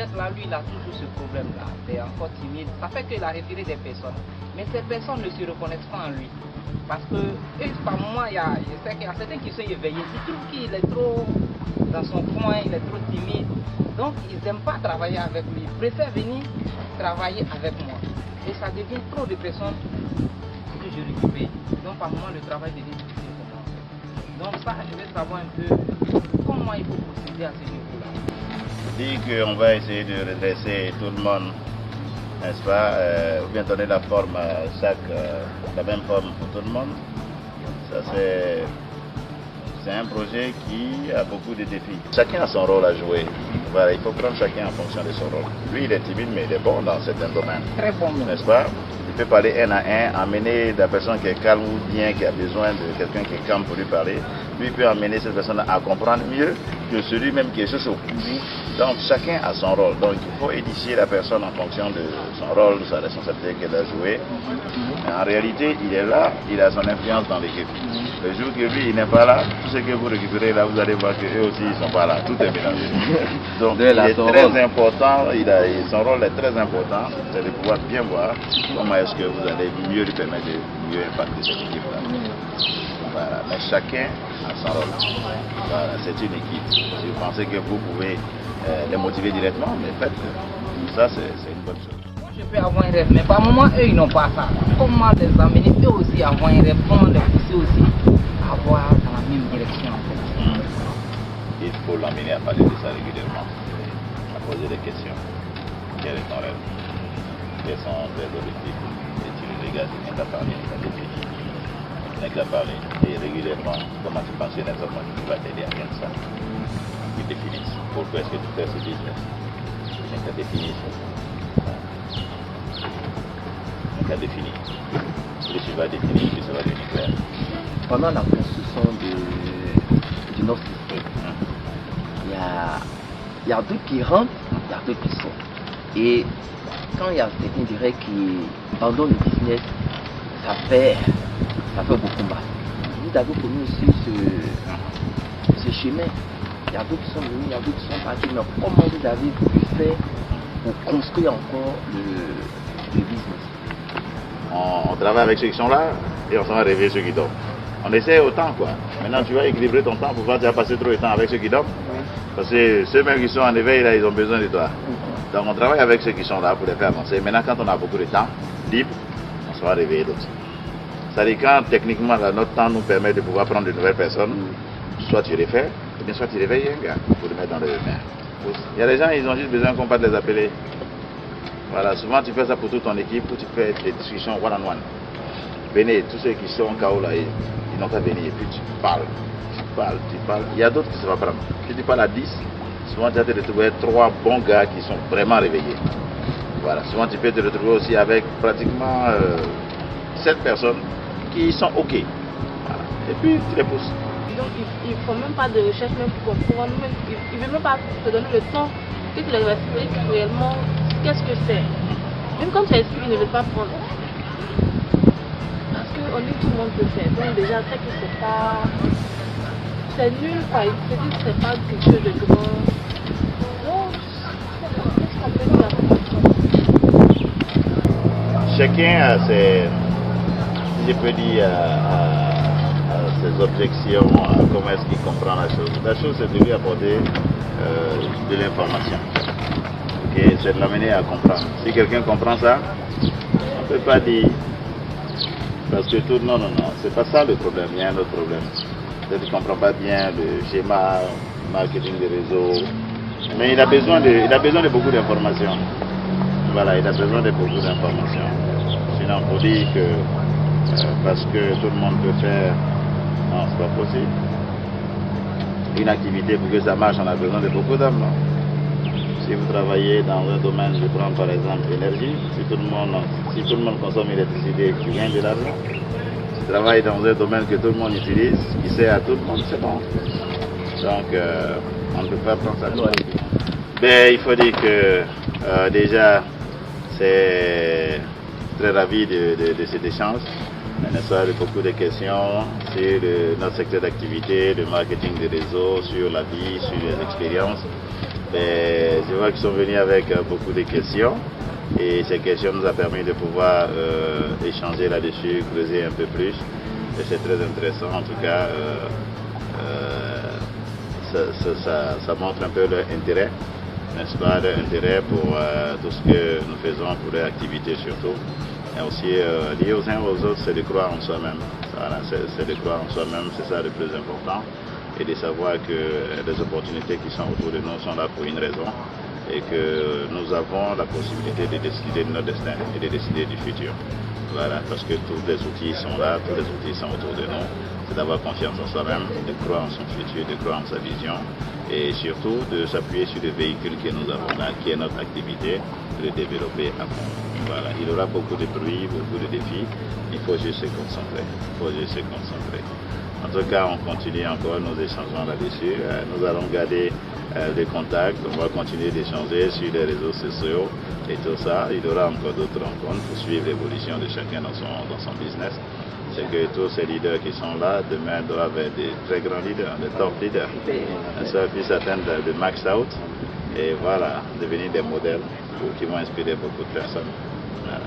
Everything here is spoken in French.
peut-être là, lui, il a toujours ce problème-là. Il est encore timide. Ça fait qu'il a retiré des personnes. Mais ces personnes ne se reconnaissent pas en lui. Parce que, par moment, je sais qu'il y a certains qui sont éveillés. Ils trouvent qu'il est trop dans son coin, il est trop timide. Donc, ils n'aiment pas travailler avec lui. Ils préfèrent venir travailler avec moi. Et ça devient trop de personnes que je récupère. Donc, par moment, le travail devient difficile pour moi. Donc, ça, je vais savoir un peu comment il faut procéder à ce niveau-là. Dit qu'on va essayer de redresser tout le monde, n'est-ce pas, ou bien donner la forme à la même forme pour tout le monde. Ça, c'est un projet qui a beaucoup de défis. Chacun a son rôle à jouer. Voilà, il faut prendre chacun en fonction de son rôle. Lui, il est timide, mais il est bon dans certains domaines. Très bon, n'est-ce pas? Il peut parler un à un, amener la personne qui est calme ou bien qui a besoin de quelqu'un qui est calme pour lui parler. Lui peut amener cette personne à comprendre mieux que celui-même qui est chaud. Donc chacun a son rôle. Donc il faut édifier la personne en fonction de son rôle, de sa responsabilité qu'elle a jouée. En réalité, il est là, il a son influence dans l'équipe. Le jour que lui, il n'est pas là, tout ce que vous récupérez là, vous allez voir qu'eux aussi, ils ne sont pas là. Tout est mélangé. Donc il est très important, son rôle est très important, c'est de pouvoir bien voir comment est-ce que vous allez mieux lui permettre de mieux impacter cette équipe-là. Voilà. Mais chacun a son rôle. Voilà. C'est une équipe. Si vous pensez que vous pouvez les motiver directement, mais faites-le. Ça, c'est une bonne chose. Moi, je peux avoir un rêve, mais par moment, eux, ils n'ont pas ça. Comment les amener, eux aussi, à avoir un rêve, comment les pousser aussi à avoir dans la même direction, en fait. Il faut l'amener à parler de ça régulièrement, à poser des questions. Quel est ton rêve? Quels sont tes objectifs? Et tu le regardes, il vient parler, il va définir. Il vient parler. Et régulièrement, comment tu penses exactement qui va t'aider à faire ça? Ils définissent. Pourquoi est-ce que tu fais ce business? Il vient définir ça. Il vient définir. Plus tu vas définir, plus ça va devenir clair. Pendant la construction de notre système, il y a d'autres qui rentrent, il y a d'autres qui sortent. Et quand il y a certains diraient qui abandonnent le business, ça fait beaucoup mal. Vous avez connu aussi ce chemin. Il y a d'autres qui sont venus, il y a d'autres qui sont partis. Mais comment vous avez pu faire pour construire encore le business? On travaille avec ceux qui sont là et on s'en va réveiller ceux qui dorment. On essaie autant quoi. Maintenant tu vas équilibrer ton temps pour pas déjà passer trop de temps avec ceux qui dorment. Parce que ceux-mêmes qui sont en éveil là, ils ont besoin de toi. Donc on travaille avec ceux qui sont là pour les faire avancer. Maintenant quand on a beaucoup de temps libre, on se va réveiller d'autres. C'est-à-dire quand techniquement là, notre temps nous permet de pouvoir prendre de nouvelles personnes, soit tu les fais, ou bien soit tu réveilles un gars pour le mettre dans les mains. Il y a des gens, ils ont juste besoin qu'on parte les appeler. Voilà, souvent tu fais ça pour toute ton équipe, où tu fais des discussions one-on-one. Venez, tous ceux qui sont en KO là, ils n'ont qu'à venir et puis tu parles. Il y a d'autres qui se vont prendre. Si tu parles à 10, souvent tu vas te retrouver 3 bons gars qui sont vraiment réveillés. Voilà, souvent tu peux te retrouver aussi avec pratiquement 7 personnes qui sont OK. Voilà. Et puis tu les pousses. Donc ils ne font même pas de recherche même pour comprendre, ils ne veulent même pas te donner le temps que tu leur expliques réellement qu'est-ce que c'est. Même quand tu expliques, ils ne veulent pas prendre. Parce qu'on dit que tout le monde peut faire. Donc déjà, c'est que c'est pas... C'est nul quoi, ils se disent que c'est pas quelque chose de grand. Donc, qu'est-ce qu'on peut faire? Chacun a ses... Je peux dire ses objections, comment est-ce qu'il comprend la chose. La chose, c'est de lui apporter de l'information. Et c'est de l'amener à comprendre. Si quelqu'un comprend ça, on ne peut pas dire parce que tout. Non, c'est pas ça le problème, il y a un autre problème. Peut-être qu'il ne comprend pas bien le schéma marketing des réseaux. Mais il a besoin de beaucoup d'informations. Voilà, il a besoin de beaucoup d'informations. Sinon, on peut dire que parce que tout le monde peut faire. Non, c'est pas possible. Une activité, pour que ça marche, on a besoin de beaucoup d'hommes. Si vous travaillez dans un domaine, je prends par exemple l'énergie, si tout le monde consomme l'électricité, tu gagnes de l'argent. Si tu travailles dans un domaine que tout le monde utilise, qui sert à tout le monde, c'est bon. Donc, on ne peut pas prendre ça. Mais il faut dire que déjà, c'est très ravi de cet échange. On a beaucoup de questions sur notre secteur d'activité, le marketing des réseaux, sur la vie, sur les expériences. Mais je vois qu'ils sont venus avec beaucoup de questions. Et ces questions nous ont permis de pouvoir échanger là-dessus, creuser un peu plus. Et c'est très intéressant. En tout cas, ça montre un peu leur intérêt, n'est-ce pas, leur intérêt pour tout ce que nous faisons, pour leur activité surtout. Et aussi, lié aux uns aux autres, c'est de croire en soi-même. Voilà, c'est de croire en soi-même, c'est ça le plus important. Et de savoir que les opportunités qui sont autour de nous sont là pour une raison. Et que nous avons la possibilité de décider de notre destin et de décider du futur. Voilà, parce que tous les outils sont là, tous les outils sont autour de nous. C'est d'avoir confiance en soi-même, de croire en son futur, de croire en sa vision et surtout de s'appuyer sur le véhicule que nous avons là, qui est notre activité, de le développer à fond. Voilà, il y aura beaucoup de bruit, beaucoup de défis, il faut juste se concentrer. Il faut juste se concentrer. En tout cas, on continue encore nos échangements là-dessus. Nous allons garder des contacts, on va continuer d'échanger sur les réseaux sociaux et tout ça. Il y aura encore d'autres rencontres pour suivre l'évolution de chacun dans son business. C'est que tous ces leaders qui sont là, demain doivent être des très grands leaders, des top leaders. Ça puisse atteindre le max out et voilà, devenir des modèles qui vont inspirer beaucoup de personnes. Voilà.